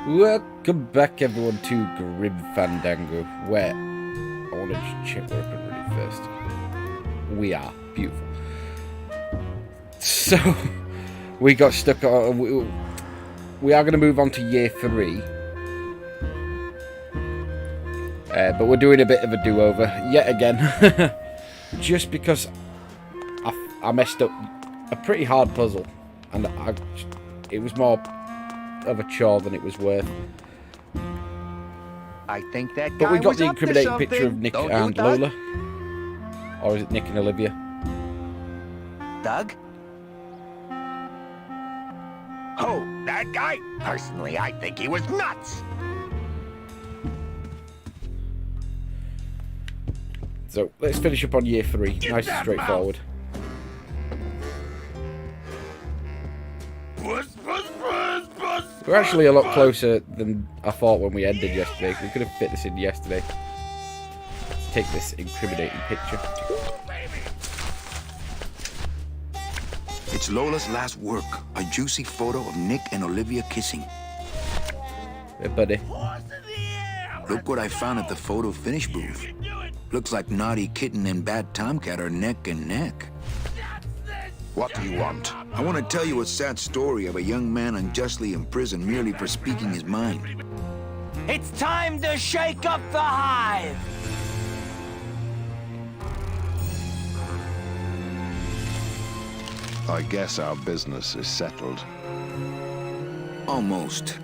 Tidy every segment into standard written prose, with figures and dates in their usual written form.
Welcome back, everyone, to Grim Fandango, where I want to just check we're up and ready first. We are beautiful. So we got stuck on. We are going to move on to year 3, but we're doing a bit of a do-over yet again, just because I messed up a pretty hard puzzle, and it was more of a chore than it was worth. I think that guy But we got was the up to incriminating picture of something. Nick Don't you, and Doug? Lola. Or is it Nick and Olivia? Doug? Oh, that guy? Personally, I think he was nuts. So let's finish up on year 3. Nice and straightforward. We're actually a lot closer than I thought when we ended yesterday. We could have fit this in yesterday. Let's take this incriminating picture. It's Lola's last work. A juicy photo of Nick and Olivia kissing. Hey, buddy. Look what I found at the photo finish booth. Looks like Naughty Kitten and Bad Tomcat are neck and neck. What do you want? I want to tell you a sad story of a young man unjustly imprisoned merely for speaking his mind. It's time to shake up the hive! I guess our business is settled. Almost.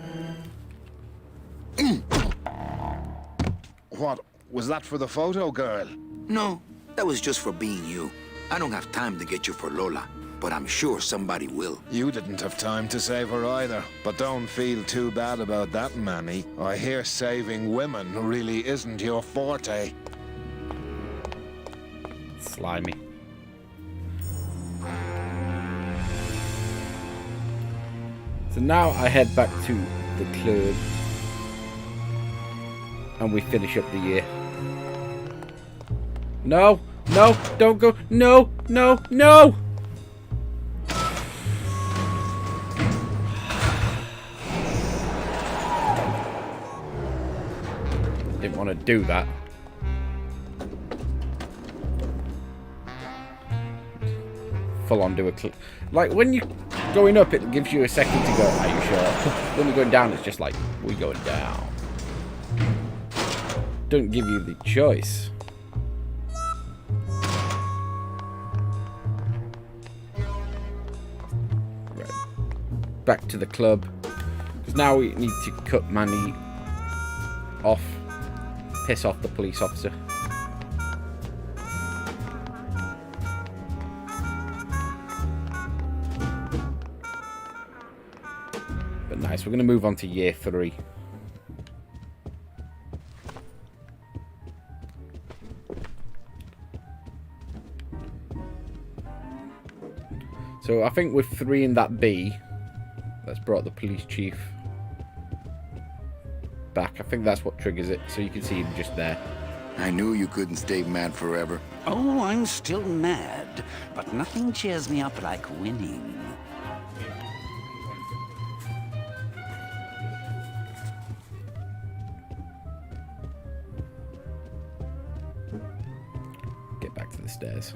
What? Was that for the photo, girl? No, that was just for being you. I don't have time to get you for Lola, but I'm sure somebody will. You didn't have time to save her either. But don't feel too bad about that, Manny. I hear saving women really isn't your forte. Slimy. So now I head back to the club. And we finish up the year. No! No! Don't go! No! No! No! Didn't want to do that. Full on do a click. Like when you're going up, it gives you a second to go. Are you sure? When you're going down, it's just like, we're going down. Don't give you the choice. Right. Back to the club. Because now we need to cut Manny off. Piss off the police officer. But nice, we're going to move on to year 3. So I think with 3 in that B, that's brought the police chief back. I think that's what triggers it. So you can see him just there. I knew you couldn't stay mad forever. Oh, I'm still mad, but nothing cheers me up like winning. Get back to the stairs.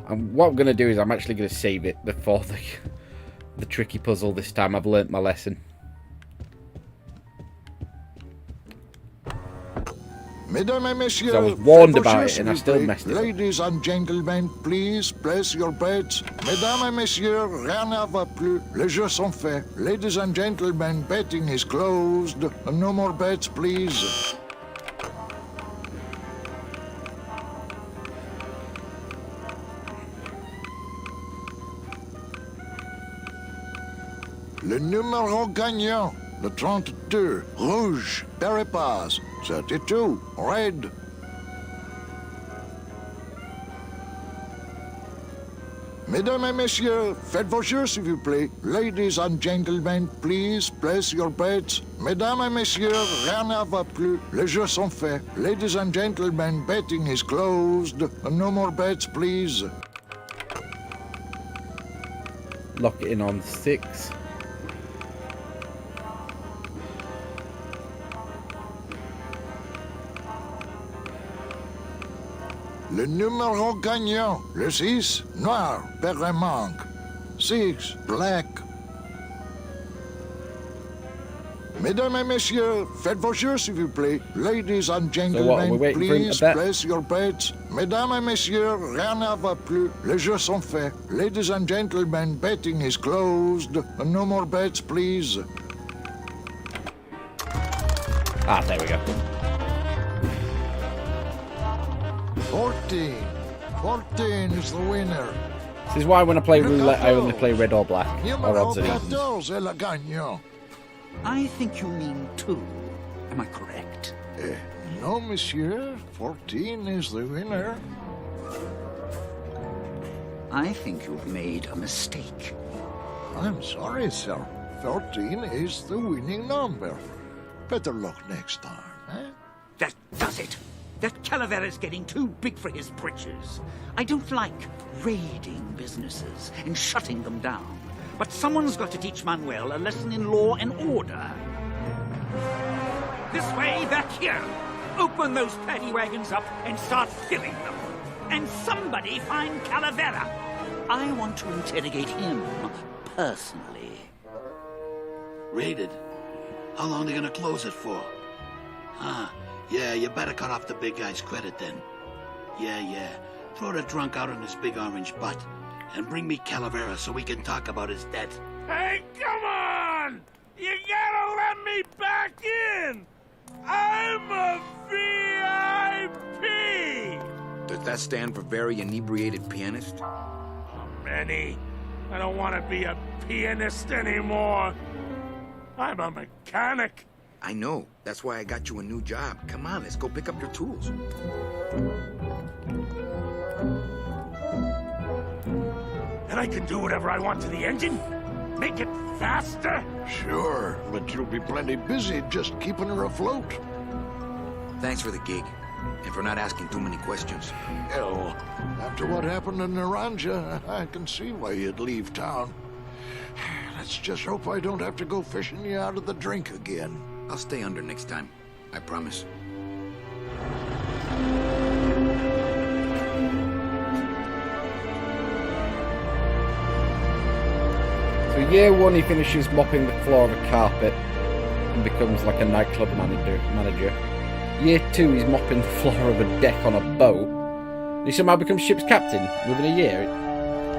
And what I'm going to do is I'm actually going to save it before the tricky puzzle this time. I've learnt my lesson. Mesdames et messieurs, So I was warned faites about vos it jeux, and I s'il still vous plaît. messed it up. Ladies and gentlemen, please place your bets. Mesdames et messieurs, rien ne va plus. Les jeux sont faits. Ladies and gentlemen, betting is closed. No more bets, please. Le numéro gagnant, le 32, rouge, Peripass, 32, red. Mesdames et messieurs, faites vos jeux, s'il vous plaît. Ladies and gentlemen, please place your bets. Mesdames et messieurs, rien ne va plus. Les jeux sont faits. Ladies and gentlemen, betting is closed. No more bets, please. Lock it in on 6. Le numéro gagnant. Le 6, noir, père et manque. 6, black. Mesdames et messieurs, faites vos jeux s'il vous plaît. Ladies and what, gentlemen, we're waiting for him to please bet? place your bets. Mesdames et messieurs, rien ne va plus. Les jeux sont faits. Ladies and gentlemen, betting is closed. No more bets, please. Ah, there we go. 14. 14 is the winner. This is why when I play roulette, I only play red or black, or Numéro odds and evens. 14 est le gagnant. I think you mean 2. Am I correct? No, monsieur. 14 is the winner. I think you've made a mistake. I'm sorry, sir. 14 is the winning number. Better luck next time, eh? That does it. That Calavera's getting too big for his britches. I don't like raiding businesses and shutting them down. But someone's got to teach Manuel a lesson in law and order. This way, back here. Open those paddy wagons up and start filling them. And somebody find Calavera. I want to interrogate him personally. Raided? How long are they gonna close it for? Huh? Yeah, you better cut off the big guy's credit then. Yeah. Throw the drunk out on his big orange butt. And bring me Calavera so we can talk about his debt. Hey, come on! You gotta let me back in! I'm a VIP! Does that stand for very inebriated pianist? Manny, I don't want to be a pianist anymore. I'm a mechanic. I know. That's why I got you a new job. Come on, let's go pick up your tools. And I can do whatever I want to the engine? Make it faster? Sure, but you'll be plenty busy just keeping her afloat. Thanks for the gig, and for not asking too many questions. Hell, after what happened in Naranja, I can see why you'd leave town. Let's just hope I don't have to go fishing you out of the drink again. I'll stay under next time. I promise. So year 1 he finishes mopping the floor of a carpet and becomes like a nightclub manager. Year 2 he's mopping the floor of a deck on a boat. He somehow becomes ship's captain within a year.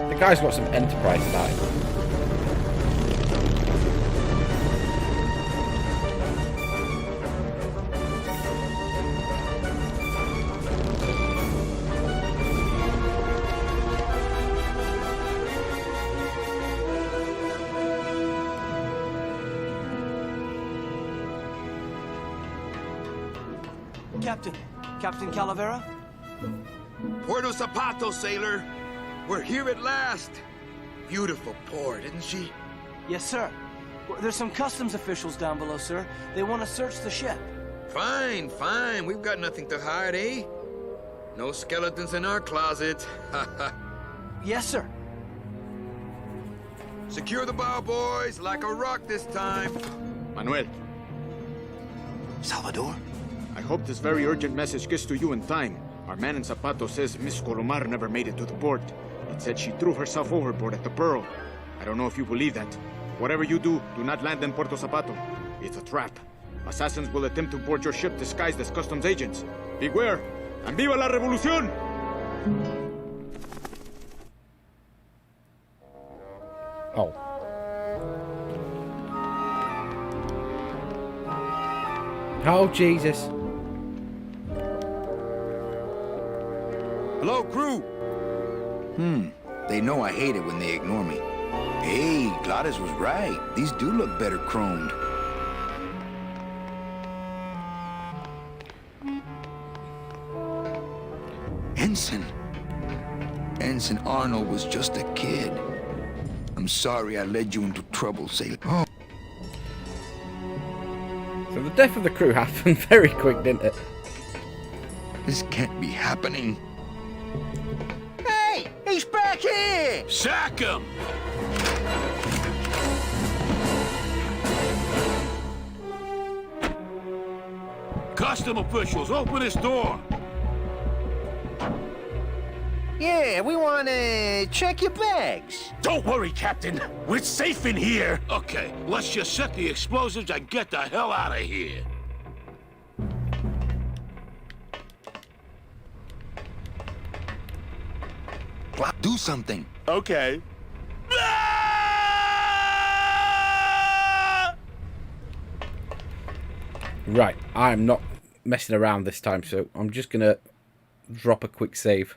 The guy's got some enterprise about him. Captain Calavera? Puerto Zapato, sailor. We're here at last. Beautiful port, isn't she? Yes, sir. There's some customs officials down below, sir. They want to search the ship. Fine. We've got nothing to hide, eh? No skeletons in our closet. Yes, sir. Secure the bow, boys, like a rock this time. Manuel, Salvador? I hope this very urgent message gets to you in time. Our man in Zapato says Miss Colomar never made it to the port. It said she threw herself overboard at the Pearl. I don't know if you believe that. Whatever you do, do not land in Puerto Zapato. It's a trap. Assassins will attempt to board your ship disguised as customs agents. Beware, and viva la revolución! Oh. Oh, Jesus. Hello, crew. They know I hate it when they ignore me. Hey, Gladys was right. These do look better chromed. Ensign Arnold was just a kid. I'm sorry I led you into trouble, sailor. Oh. So the death of the crew happened very quick, didn't it? This can't be happening. Hey! He's back here! Sack him! Custom officials, open this door! Yeah, we want to check your bags. Don't worry, Captain. We're safe in here. Okay, let's just set the explosives and get the hell out of here. Do something. Okay. Right, I'm not messing around this time, so I'm just gonna drop a quick save.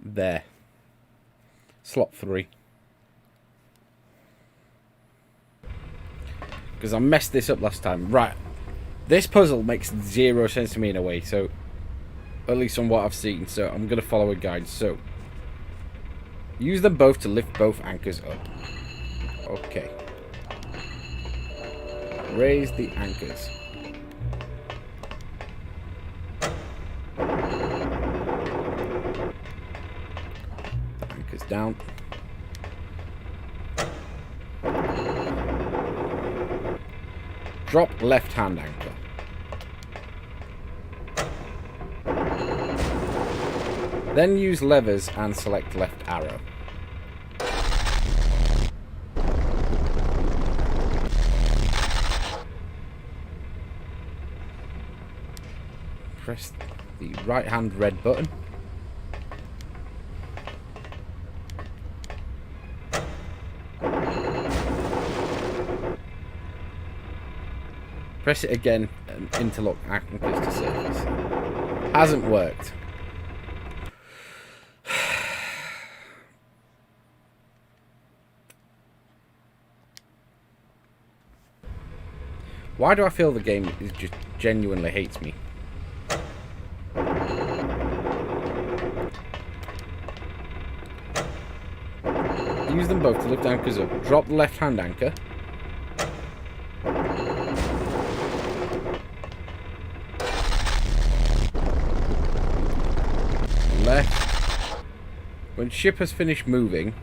There. Slot 3. Because I messed this up last time. Right. This puzzle makes 0 sense to me in a way, so at least on what I've seen, so I'm gonna follow a guide. So use them both to lift both anchors up. Okay. Raise the anchors. The anchors down. Drop left hand anchor. Then use levers and select left arrow. Press the right hand red button. Press it again and interlock anchors to surface. Hasn't worked. Why do I feel the game is just genuinely hates me? Use them both to lift anchors up. Drop the left hand anchor. Left. When ship has finished moving,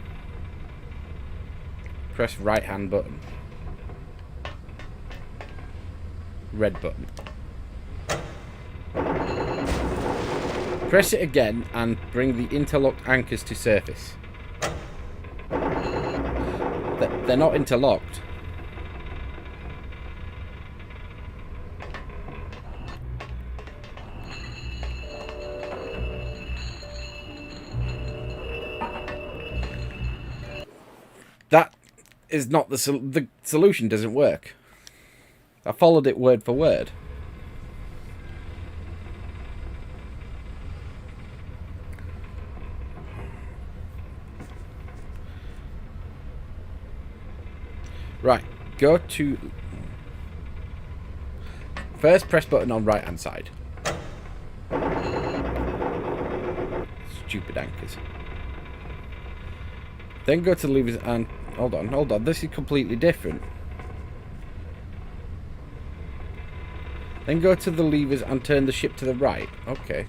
press right hand button. Red button. Press it again and bring the interlocked anchors to surface. They're not interlocked. That is not the solution. Doesn't work. I followed it word for word. Right, go to... First press button on right hand side. Stupid anchors. Then go to levers and... Hold on, this is completely different. Then go to the levers and turn the ship to the right. Okay.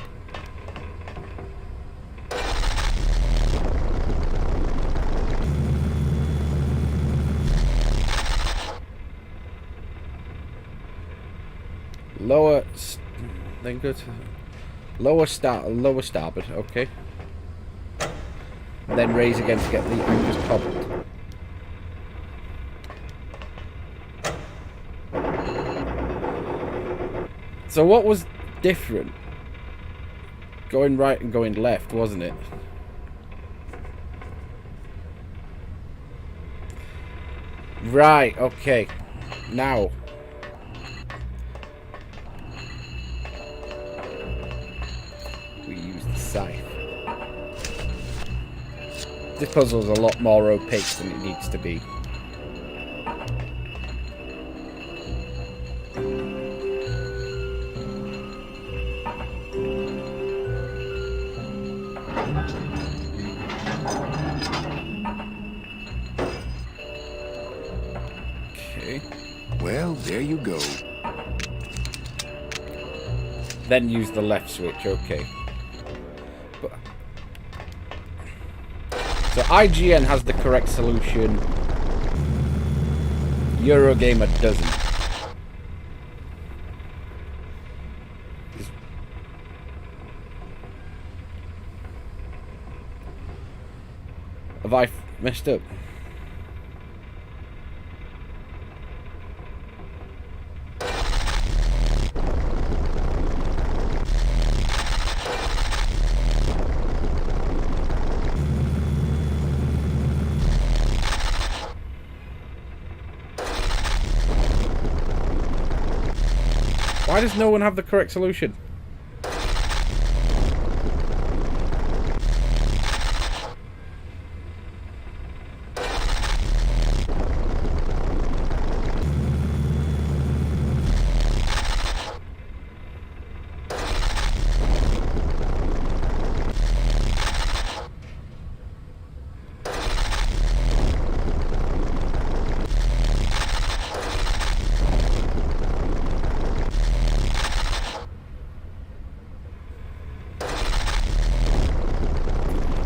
Lower... Then go to... Lower starboard, okay. Then raise again to get the anchors cobbled. So what was different? Going right and going left, wasn't it? Right, okay. Now. We use the scythe. This puzzle is a lot more opaque than it needs to be. Okay. Well, there you go. Then use the left switch, okay. But, so IGN has the correct solution. Eurogamer doesn't. Have I messed up? Why does no one have the correct solution?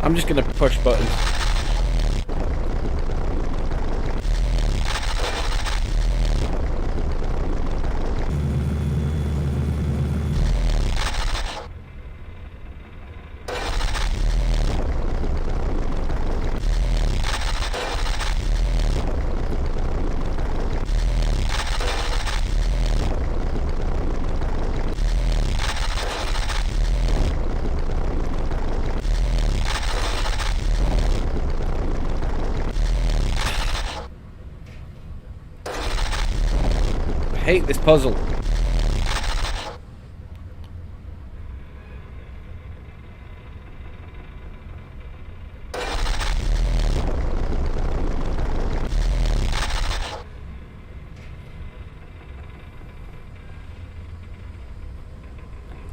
I'm just gonna push buttons. I hate this puzzle.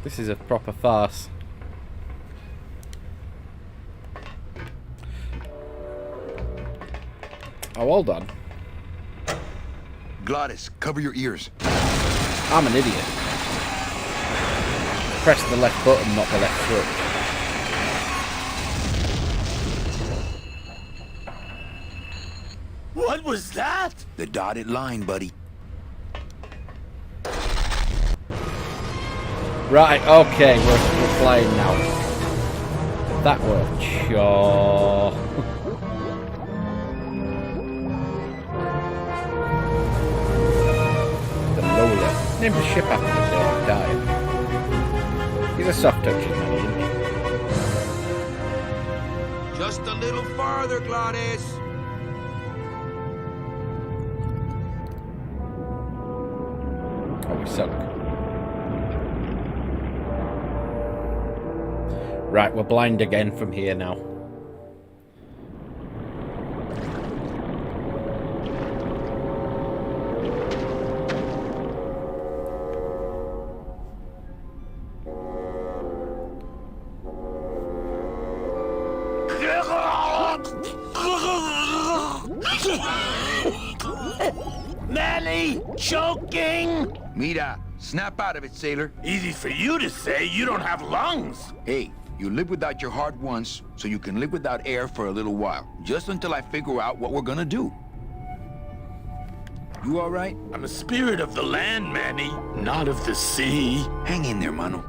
This is a proper farce. Oh, hold on. Glottis, cover your ears. I'm an idiot. Press the left button, not the left switch. What was that? The dotted line, buddy. Right, okay, we're flying now. That worked. Sure. Named the ship after the girl who died. He's a soft touching man, isn't he? Just a little farther, Glottis. Oh, we sunk. Right, we're blind again from here now. Manny, choking! Mira, snap out of it, sailor. Easy for you to say, you don't have lungs. Hey, you live without your heart once, so you can live without air for a little while. Just until I figure out what we're gonna do. You all right? I'm a spirit of the land, Manny, not of the sea. Hang in there, mano.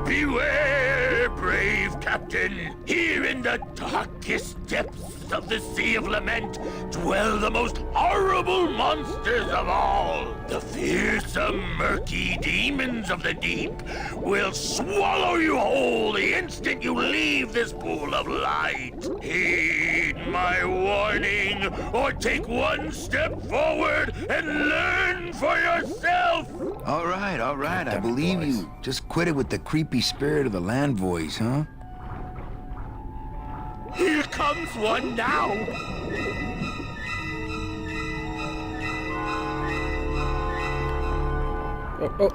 Beware, brave captain. Here in the darkest depths of the Sea of Lament dwell the most horrible monsters of all. The fearsome, murky demons of the deep will swallow you whole the instant you leave this pool of light. Heed my warning, or take one step forward and learn for yourself. All right, I believe you. Just quit it with the creepy spirit of the land voice, huh? Here comes one now.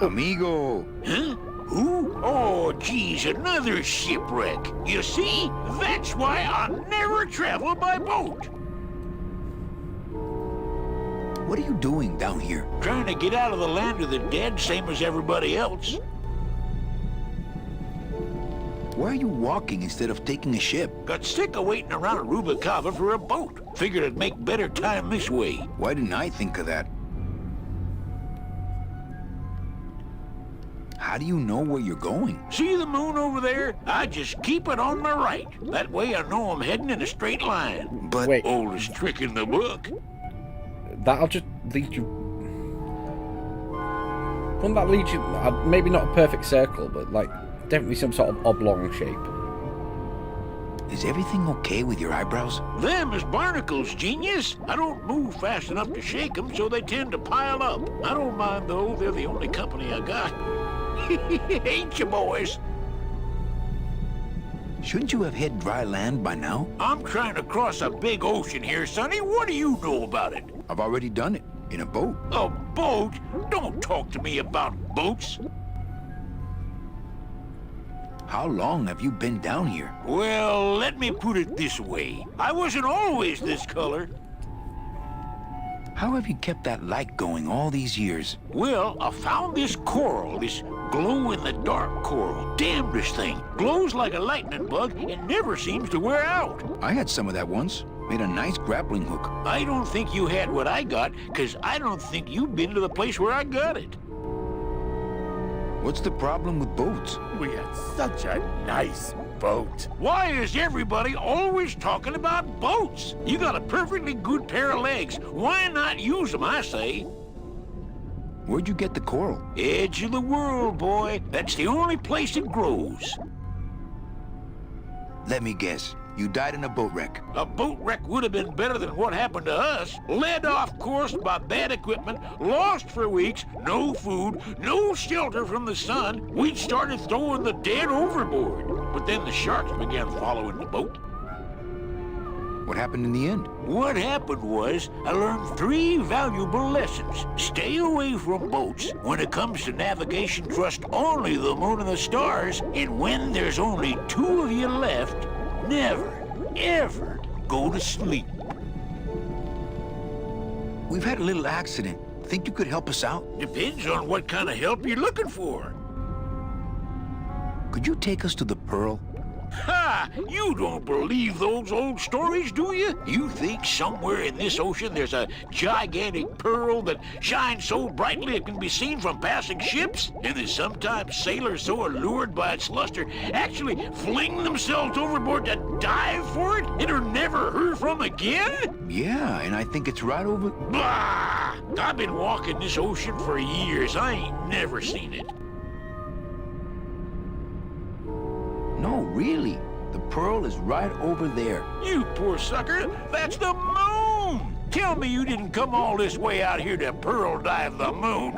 Amigo. Huh? Who? Oh, geez, another shipwreck. You see, that's why I never travel by boat. What are you doing down here? Trying to get out of the land of the dead, same as everybody else. Why are you walking instead of taking a ship? Got sick of waiting around Rubicava for a boat. Figured I'd make better time this way. Why didn't I think of that? How do you know where you're going? See the moon over there? I just keep it on my right. That way I know I'm heading in a straight line. But Wait. Oldest trick in the book. That'll just lead you... Wouldn't that lead you... maybe not a perfect circle, but, like, definitely some sort of oblong shape. is everything okay with your eyebrows? Them is barnacles, genius. I don't move fast enough to shake them, so they tend to pile up. I don't mind, though. They're the only company I got. Ain't you, boys? Shouldn't you have hit dry land by now? I'm trying to cross a big ocean here, Sonny. What do you know about it? I've already done it. In a boat. A boat? Don't talk to me about boats. How long have you been down here? Well, let me put it this way. I wasn't always this color. How have you kept that light going all these years? Well, I found this coral, this glow-in-the-dark coral. Damn, this thing glows like a lightning bug and never seems to wear out. I had some of that once. Made a nice grappling hook. I don't think you had what I got, because I don't think you've been to the place where I got it. What's the problem with boats? We had such a nice boat. Why is everybody always talking about boats? You got a perfectly good pair of legs. Why not use them, I say? Where'd you get the coral? Edge of the world, boy. That's the only place it grows. Let me guess. You died in a boat wreck. A boat wreck would have been better than what happened to us. Led off course by bad equipment, lost for weeks, no food, no shelter from the sun. We'd started throwing the dead overboard. But then the sharks began following the boat. What happened in the end? What happened was, I learned 3 valuable lessons. Stay away from boats. When it comes to navigation, trust only the moon and the stars. And when there's only 2 of you left, never, ever go to sleep. We've had a little accident. Think you could help us out? Depends on what kind of help you're looking for. Could you take us to the Pearl? Ha! You don't believe those old stories, do you? You think somewhere in this ocean there's a gigantic pearl that shines so brightly it can be seen from passing ships? And that sometimes sailors so allured by its luster actually fling themselves overboard to dive for it and are never heard from again? Yeah, and I think it's right over... Bah! I've been walking this ocean for years. I ain't never seen it. No, really. The Pearl is right over there. You poor sucker, that's the moon! Tell me you didn't come all this way out here to pearl dive the moon.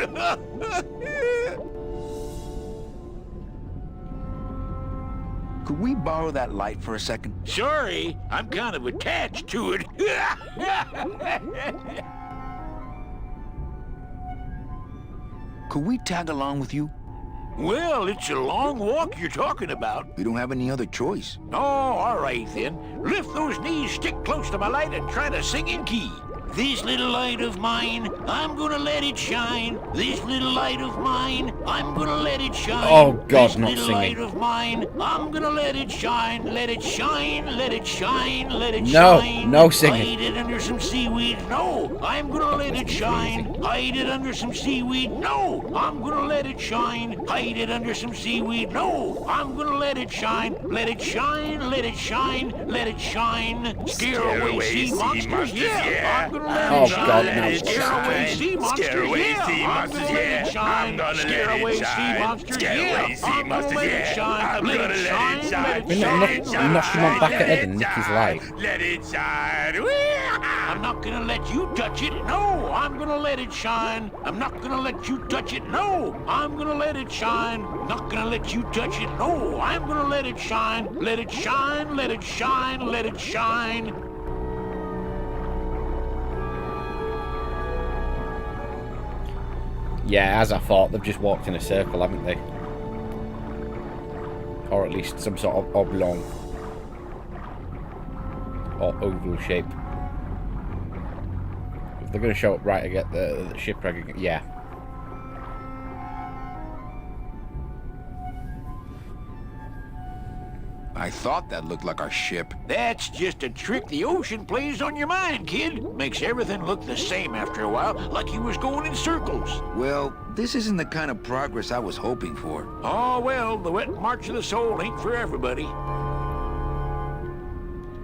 Could we borrow that light for a second? Sorry, I'm kind of attached to it. Could we tag along with you? Well, it's a long walk you're talking about. We don't have any other choice. Oh, all right then. Lift those knees, stick close to my light, and try to sing in key. This little light of mine, I'm gonna let it shine. This little light of mine, I'm gonna let it shine. Oh, God, this not little singing. light of mine, I'm gonna let it shine. Let it shine, let it shine, let it No, shine. no singing. Hide it under some seaweed. No, I'm gonna let it shine. Hide it under some seaweed. No, I'm gonna let it shine. Hide it under some seaweed. No, I'm gonna let it shine. Let it shine, let it shine, let it shine. Scare away sea monsters. Yeah, I'm gonna let Oh, it shine. God, no. Scare away sea monsters. Scare away Yeah, sea I'm monsters, gonna let yeah. it shine. I'm gonna Scare let it away sea shine. monsters. Scare Yeah, away sea I'm gonna monsters, let it yeah. shine. I'm Let gonna it let it shine. shine. Let it We're shine. knock him on back of the head and nick his light. Let it shine. I'm not gonna let you touch it. No, I'm gonna let it shine. I'm not gonna let you touch it. No, I'm gonna let it shine. Not gonna let you touch it. No, I'm gonna let it shine. Let it shine. Let it shine. Let it shine. Yeah, as I thought, they've just walked in a circle, haven't they? Or at least some sort of oblong or oval shape. If they're going to show up right, I get the shipwreck again. Yeah. I thought that looked like our ship. That's just a trick the ocean plays on your mind, kid. Makes everything look the same after a while, like you was going in circles. Well, This isn't the kind of progress I was hoping for. Oh, well, the wet march of the soul ain't for everybody.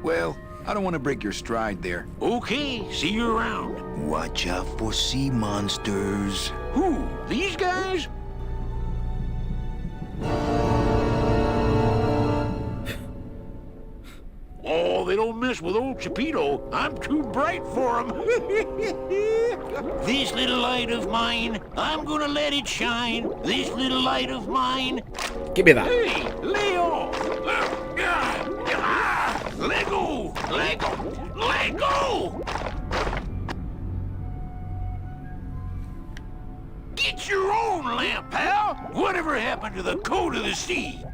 Well, I don't want to break your stride there. Okay, see you around. Watch out for sea monsters. Who? These guys? Oh, they don't mess with old Chipito. I'm too bright for them. This little light of mine, I'm gonna let it shine. This little light of mine. Give me that. Hey, lay off. Let go. Let go. Let go. Get your own lamp, pal. Whatever happened to the code of the sea?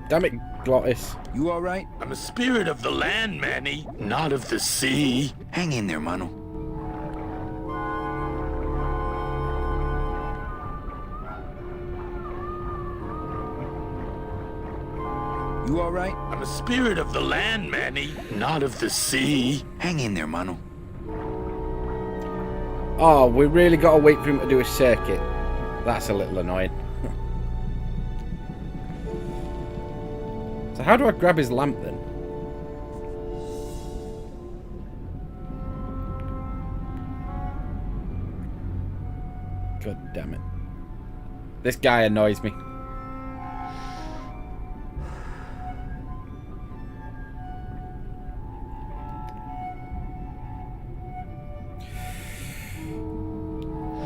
Damn it, Glottis. You all right? I'm a spirit of the land, Manny, not of the sea. Hang in there, Mano. You all right? I'm a spirit of the land, Manny, not of the sea. Hang in there, Mano. Oh, we really got to wait for him to do a circuit. That's a little annoying. So how do I grab his lamp then? God damn it. This guy annoys me.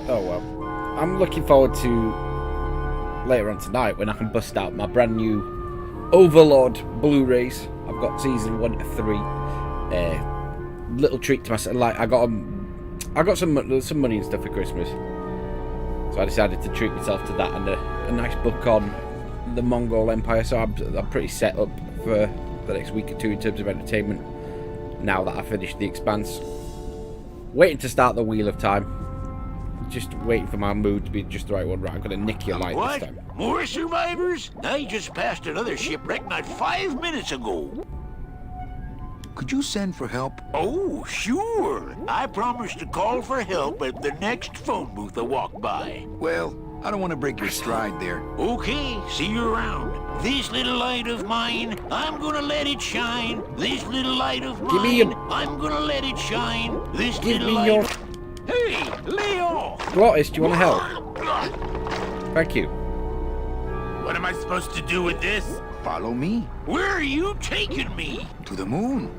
Oh well. I'm looking forward to later on tonight when I can bust out my brand new Overlord Blu-rays. I've got season 1 to 3. Little treat to myself. Like I got some money and stuff for Christmas, so I decided to treat myself to that and a nice book on the Mongol Empire. So I'm pretty set up for the next week or two in terms of entertainment. Now that I finished The Expanse, waiting to start the Wheel of Time. Just waiting for my mood to be just the right one. Right, I'm gonna nick your light this time. More survivors? I just passed another shipwreck not 5 minutes ago. Could you send for help? Oh, sure. I promised to call for help at the next phone booth I walk by. Well, I don't want to break your stride there. Okay, see you around. This little light of mine, I'm gonna let it shine. This little light of mine, I'm gonna let it shine. This little light. Hey, lay off! Glottis, do you want to help? Thank you. What am I supposed to do with this? Follow me. Where are you taking me? To the moon.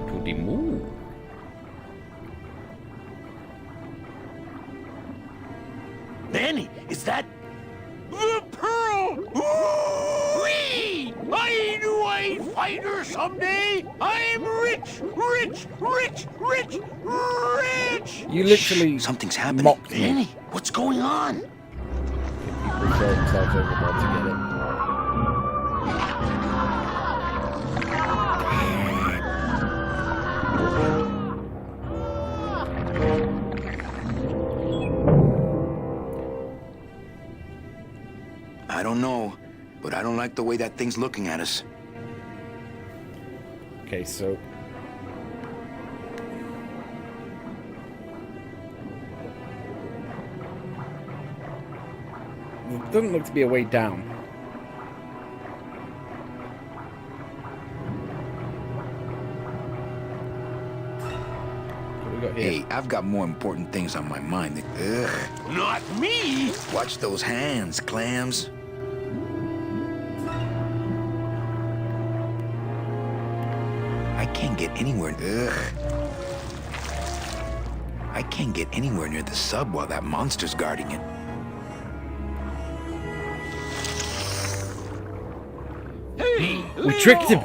To the moon. Manny, is that the pearl? Ooh-wee! I knew I'd find her someday. I'm rich, rich, rich, rich, rich. You literally Something's happening. mocked me. Manny, what's going on? People throw themselves overboard to get it. I don't know, but I don't like the way that thing's looking at us. Okay, so there doesn't look to be a way down. What we got here? Hey, I've got more important things on my mind than... Ugh. Not me. Watch those hands, clams. I can't get anywhere... Ugh. I can't get anywhere near the sub while that monster's guarding it. Hey, We tricked him.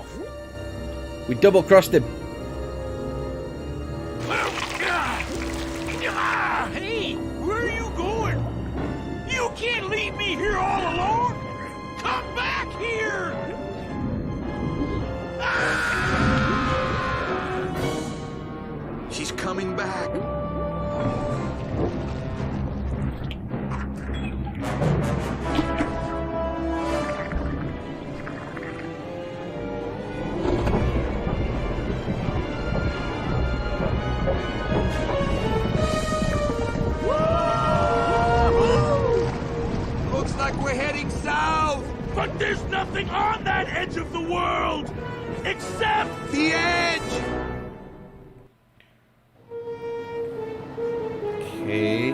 We double-crossed him. Hey, where are you going? You can't leave me here all alone. Come back here. She's coming back. But there's nothing on that edge of the world except the edge! Okay.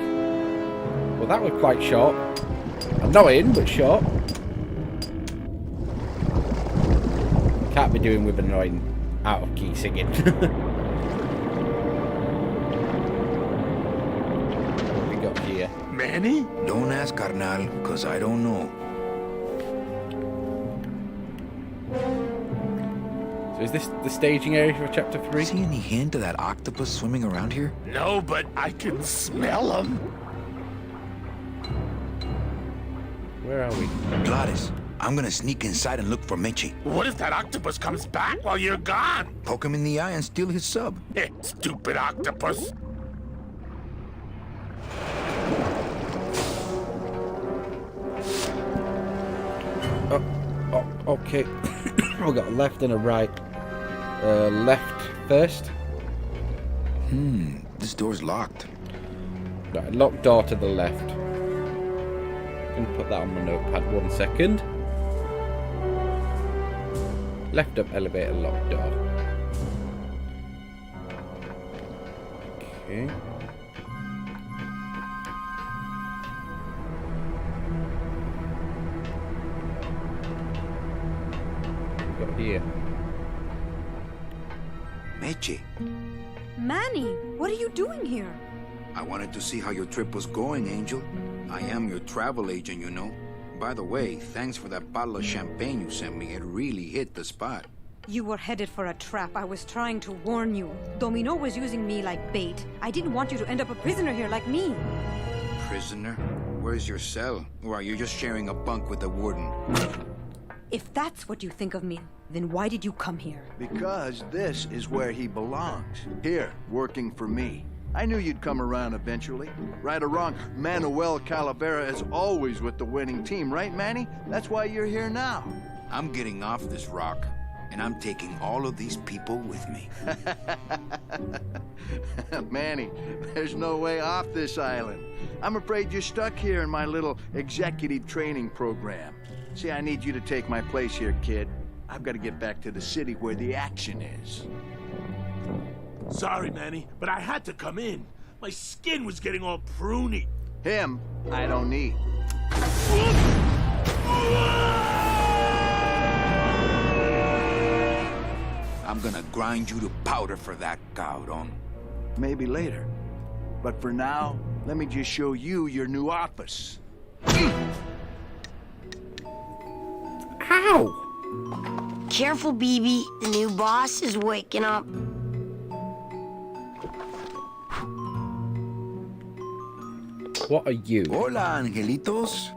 Well, that was quite short. Annoying, but short. Can't be doing with annoying out of key singing. What we got here? Manny? Don't ask, carnal, cause I don't know. So is this the staging area for chapter 3? See any hint of that octopus swimming around here? No, but I can smell him. Where are we? Gladys, I'm gonna sneak inside and look for Meche. What if that octopus comes back while you're gone? Poke him in the eye and steal his sub. Stupid octopus. Oh, okay. We got a left and a right. Left first. This door's locked. Right, locked door to the left. Gonna put that on my notepad 1 second. Left up elevator, locked door. Okay. What we got here? Meche, Manny, what are you doing here? I wanted to see how your trip was going, Angel. I am your travel agent, you know. By the way, thanks for that bottle of champagne you sent me. It really hit the spot. You were headed for a trap. I was trying to warn you. Domino was using me like bait. I didn't want you to end up a prisoner here like me. Prisoner? Where's your cell? Or are you just sharing a bunk with the warden? If that's what you think of me, then why did you come here? Because this is where he belongs. Here, working for me. I knew you'd come around eventually. Right or wrong, Manuel Calavera is always with the winning team, right, Manny? That's why you're here now. I'm getting off this rock, and I'm taking all of these people with me. Manny, there's no way off this island. I'm afraid you're stuck here in my little executive training program. See, I need you to take my place here, kid. I've got to get back to the city where the action is. Sorry, Manny, but I had to come in. My skin was getting all pruny. Him, I don't need. I'm gonna grind you to powder for that, cabrón. Maybe later. But for now, let me just show you your new office. Ow! Careful, BB. The new boss is waking up. What are you? Hola, angelitos.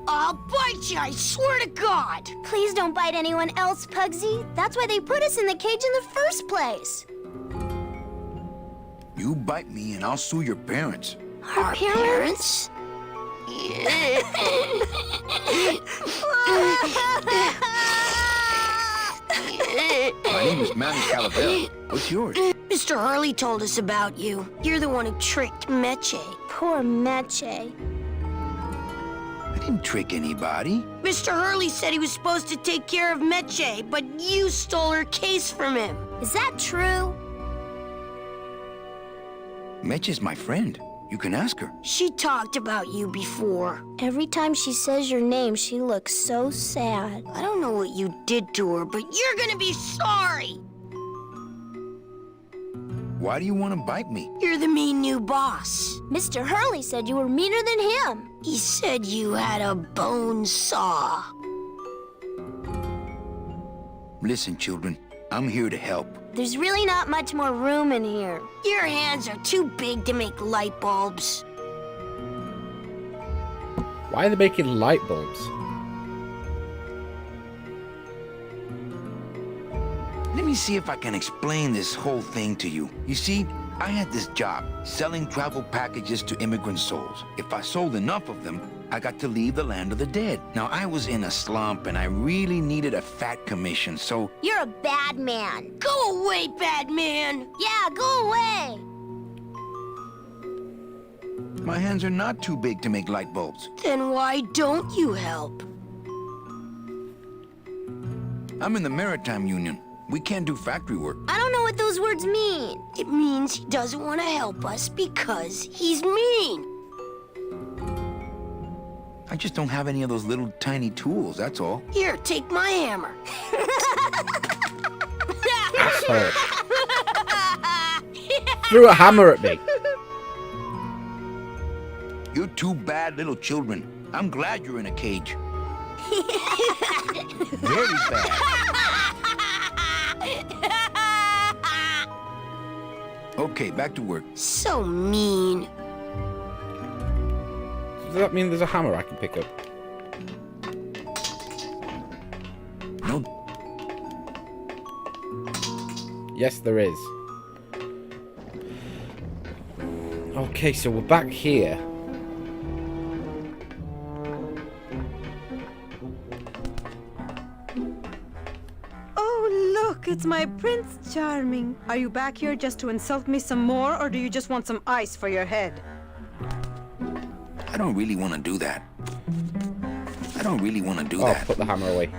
I'll bite you, I swear to God! Please don't bite anyone else, Pugsy. That's why they put us in the cage in the first place. You bite me and I'll sue your parents. Our parents? My name is Manny Calavera. What's yours? Mr. Hurley told us about you. You're the one who tricked Meche. Poor Meche. I didn't trick anybody. Mr. Hurley said he was supposed to take care of Meche, but you stole her case from him. Is that true? Meche's my friend. You can ask her. She talked about you before. Every time she says your name, she looks so sad. I don't know what you did to her, but you're gonna be sorry. Why do you want to bite me? You're the mean new boss. Mr. Hurley said you were meaner than him. He said you had a bone saw. Listen, children, I'm here to help. There's really not much more room in here. Your hands are too big to make light bulbs. Why are they making light bulbs? Let me see if I can explain this whole thing to you. You see, I had this job, selling travel packages to immigrant souls. If I sold enough of them, I got to leave the land of the dead. Now, I was in a slump, and I really needed a fat commission, so... You're a bad man. Go away, bad man! Yeah, go away! My hands are not too big to make light bulbs. Then why don't you help? I'm in the Maritime Union. We can't do factory work. I don't know what those words mean. It means he doesn't want to help us because he's mean. I just don't have any of those little tiny tools, that's all. Here, take my hammer. Asshole. Threw a hammer at me. You're two bad little children. I'm glad you're in a cage. Very bad. Okay, back to work. So mean. Does that mean there's a hammer I can pick up? No. Yes, there is. Okay, so we're back here. Oh, look, it's my Prince Charming. Are you back here just to insult me some more, or do you just want some ice for your head? I don't really want to do that. Oh, put the hammer away.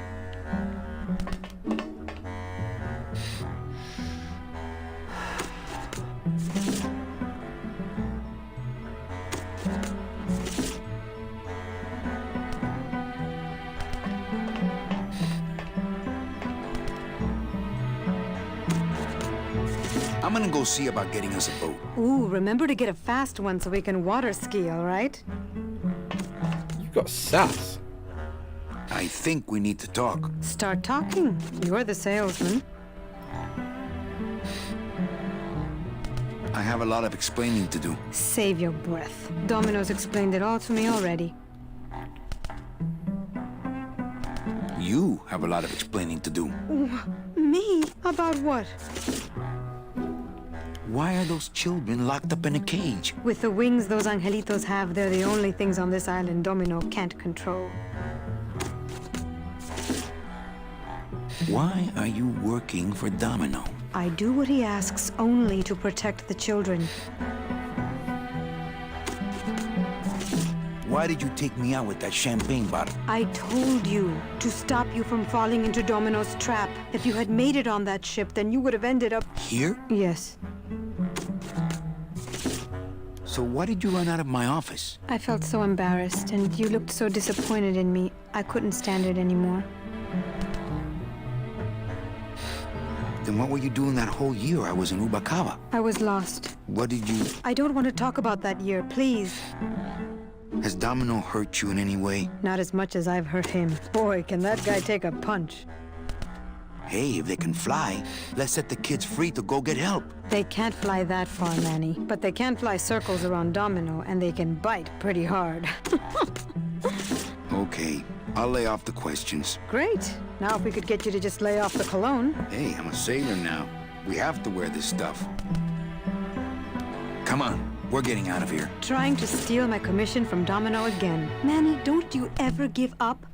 I'm gonna go see about getting us a boat. Ooh, remember to get a fast one so we can water ski, all right? You've got sass. I think we need to talk. Start talking. You're the salesman. I have a lot of explaining to do. Save your breath. Domino's explained it all to me already. You have a lot of explaining to do. Me? About what? Why are those children locked up in a cage? With the wings those angelitos have, they're the only things on this island Domino can't control. Why are you working for Domino? I do what he asks only to protect the children. Why did you take me out with that champagne bottle? I told you to stop you from falling into Domino's trap. If you had made it on that ship, then you would have ended up... Here? Yes. So why did you run out of my office? I felt so embarrassed, and you looked so disappointed in me. I couldn't stand it anymore. Then what were you doing that whole year I was in Ubakawa? I was lost. What did you... I don't want to talk about that year, please. Has Domino hurt you in any way? Not as much as I've hurt him. Boy, can that guy take a punch. Hey, if they can fly, let's set the kids free to go get help. They can't fly that far, Manny. But they can fly circles around Domino, and they can bite pretty hard. Okay, I'll lay off the questions. Great. Now if we could get you to just lay off the cologne. Hey, I'm a sailor now. We have to wear this stuff. Come on, we're getting out of here. Trying to steal my commission from Domino again. Manny, don't you ever give up?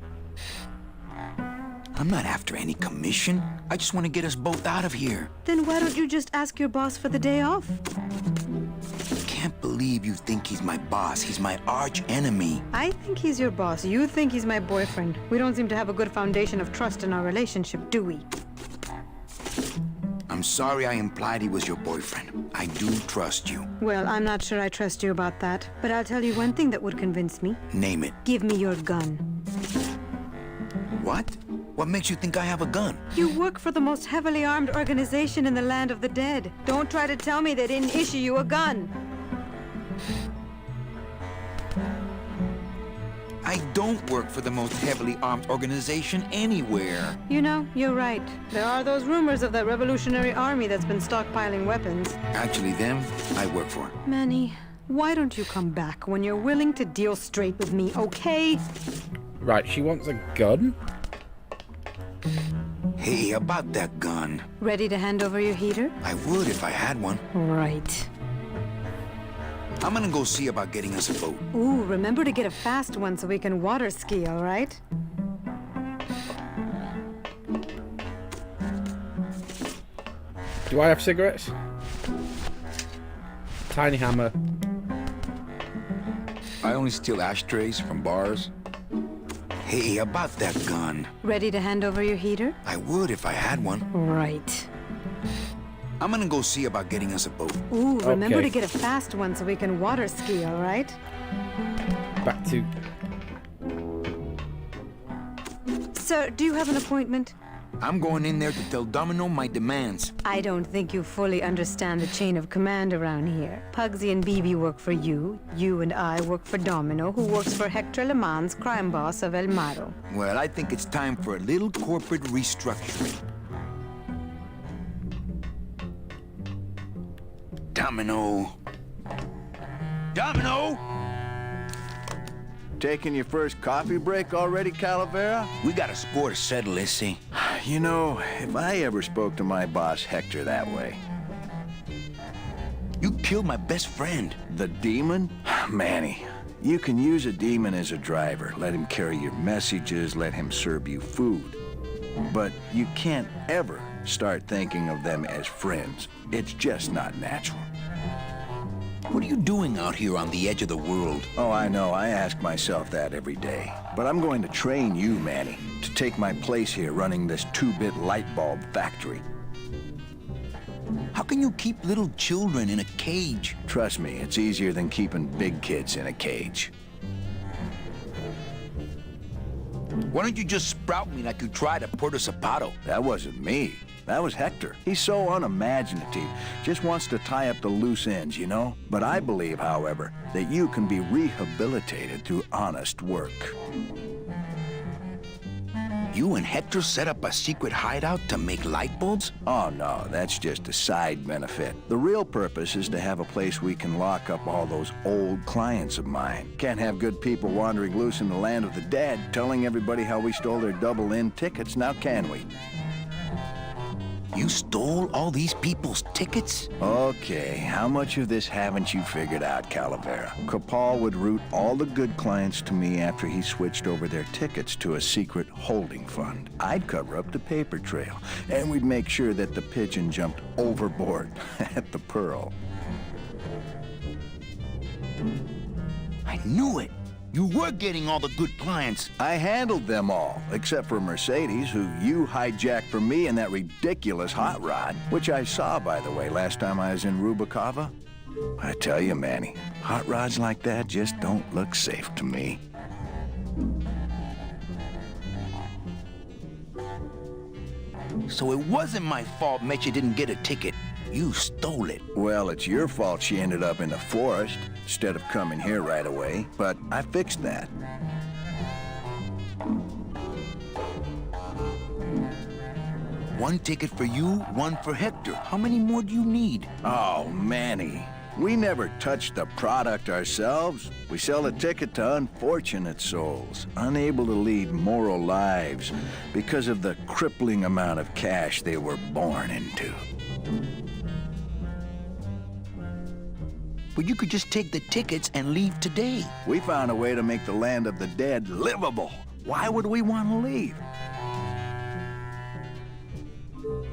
I'm not after any commission. I just want to get us both out of here. Then why don't you just ask your boss for the day off? Can't believe you think he's my boss. He's my arch enemy. I think he's your boss. You think he's my boyfriend. We don't seem to have a good foundation of trust in our relationship, do we? I'm sorry I implied he was your boyfriend. I do trust you. Well, I'm not sure I trust you about that. But I'll tell you one thing that would convince me. Name it. Give me your gun. What? What makes you think I have a gun? You work for the most heavily armed organization in the land of the dead. Don't try to tell me they didn't issue you a gun. I don't work for the most heavily armed organization anywhere. You know, you're right. There are those rumors of that revolutionary army that's been stockpiling weapons. Actually, them, I work for. Manny, why don't you come back when you're willing to deal straight with me, okay? Right, she wants a gun? Hey, about that gun. Ready to hand over your heater? I would if I had one. Right. I'm gonna go see about getting us a boat. Ooh, remember to get a fast one so we can water ski, all right? Do I have cigarettes? Tiny hammer. I only steal ashtrays from bars. Hey, about that gun. Ready to hand over your heater? I would if I had one. Right. I'm gonna go see about getting us a boat. Ooh, remember Okay. to get a fast one so we can water ski, all right? Back to... Sir, do you have an appointment? I'm going in there to tell Domino my demands. I don't think you fully understand the chain of command around here. Pugsy and BB work for you. You and I work for Domino, who works for Hector Le Mans, crime boss of El Maro. Well, I think it's time for a little corporate restructuring. Domino. Domino! Taking your first coffee break already, Calavera? We got a score to settle, Issy. You know, if I ever spoke to my boss Hector that way. You killed my best friend. The demon? Manny, you can use a demon as a driver. Let him carry your messages, let him serve you food. But you can't ever start thinking of them as friends. It's just not natural. What are you doing out here on the edge of the world? Oh, I know. I ask myself that every day. But I'm going to train you, Manny, to take my place here running this 2-bit light bulb factory. How can you keep little children in a cage? Trust me, it's easier than keeping big kids in a cage. Why don't you just sprout me like you tried at Puerto Zapato? That wasn't me. That was Hector. He's so unimaginative. Just wants to tie up the loose ends, you know? But I believe, however, that you can be rehabilitated through honest work. You and Hector set up a secret hideout to make light bulbs? Oh, no, that's just a side benefit. The real purpose is to have a place we can lock up all those old clients of mine. Can't have good people wandering loose in the land of the dead, telling everybody how we stole their double-in tickets, now can we? You stole all these people's tickets? Okay, how much of this haven't you figured out, Calavera? Capal would route all the good clients to me after he switched over their tickets to a secret holding fund. I'd cover up the paper trail, and we'd make sure that the pigeon jumped overboard at the Pearl. I knew it! You were getting all the good clients. I handled them all, except for Mercedes, who you hijacked from me in that ridiculous hot rod, which I saw, by the way, last time I was in Rubacava. I tell you, Manny, hot rods like that just don't look safe to me. So it wasn't my fault Meche didn't get a ticket. You stole it. Well, it's your fault she ended up in the forest instead of coming here right away, but I fixed that. One ticket for you, one for Hector. How many more do you need? Oh, Manny, we never touch the product ourselves. We sell a ticket to unfortunate souls, unable to lead moral lives because of the crippling amount of cash they were born into. But you could just take the tickets and leave today. We found a way to make the land of the dead livable. Why would we want to leave?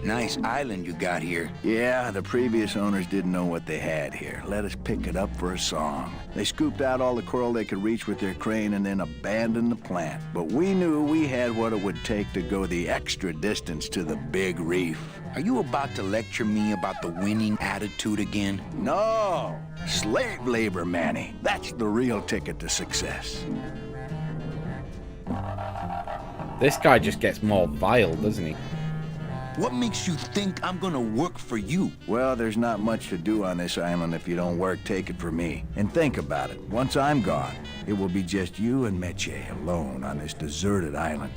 Nice island you got here. Yeah, the previous owners didn't know what they had here. Let us pick it up for a song. They scooped out all the coral they could reach with their crane and then abandoned the plant. But we knew we had what it would take to go the extra distance to the big reef. Are you about to lecture me about the winning attitude again? No! Slave labor, Manny. That's the real ticket to success. This guy just gets more vile, doesn't he? What makes you think I'm gonna work for you? Well, there's not much to do on this island if you don't work, take it from me. And think about it. Once I'm gone, it will be just you and Meche alone on this deserted island.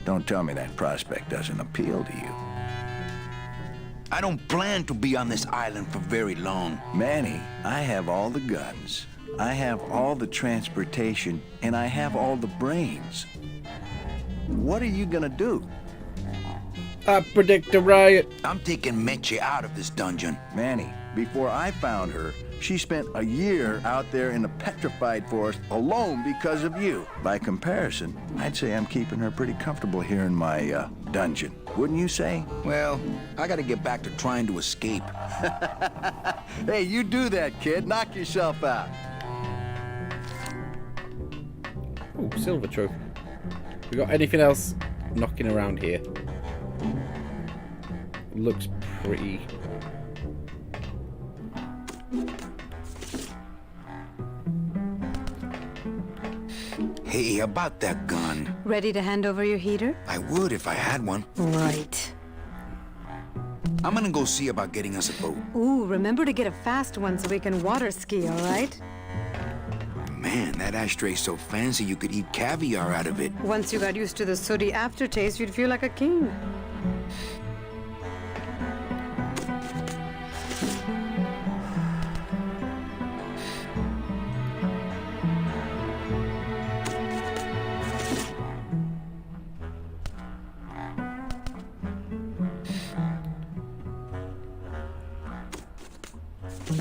Don't tell me that prospect doesn't appeal to you. I don't plan to be on this island for very long. Manny, I have all the guns. I have all the transportation, and I have all the brains. What are you gonna do? I predict a riot. I'm taking Meche out of this dungeon. Manny, before I found her, she spent a year out there in the petrified forest alone because of you. By comparison, I'd say I'm keeping her pretty comfortable here in my dungeon. Wouldn't you say? Well, I gotta get back to trying to escape. Hey, you do that, kid. Knock yourself out. Oh, silver trophy. We got anything else knocking around here? Looks pretty. Hey, about that gun. Ready to hand over your heater? I would if I had one. Right. I'm gonna go see about getting us a boat. Ooh, remember to get a fast one so we can water ski, all right? Man, that ashtray's so fancy you could eat caviar out of it. Once you got used to the sooty aftertaste, you'd feel like a king.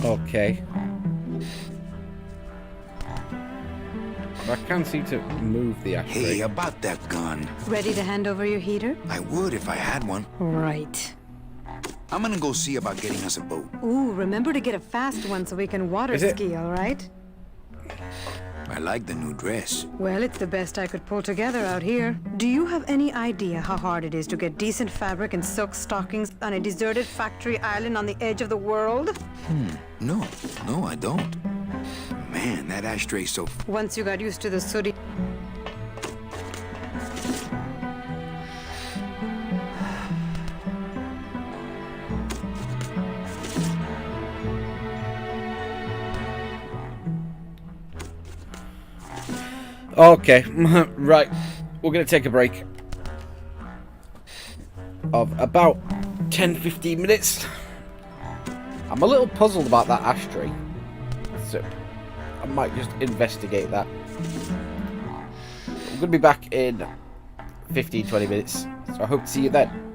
Okay. I can't seem to move the ashtray. Hey, about that gun. Ready to hand over your heater? I would if I had one. Right. I'm gonna go see about getting us a boat. Ooh, remember to get a fast one so we can water ski, all right? I like the new dress. Well, it's the best I could pull together out here. Do you have any idea how hard it is to get decent fabric and silk stockings on a deserted factory island on the edge of the world? No, I don't. Man, that ashtray's so... Once you got used to the sooty... Okay, right. We're going to take a break of about 10-15 minutes. I'm a little puzzled about that ashtray, so I might just investigate that. I'm going to be back in 15-20 minutes, so I hope to see you then.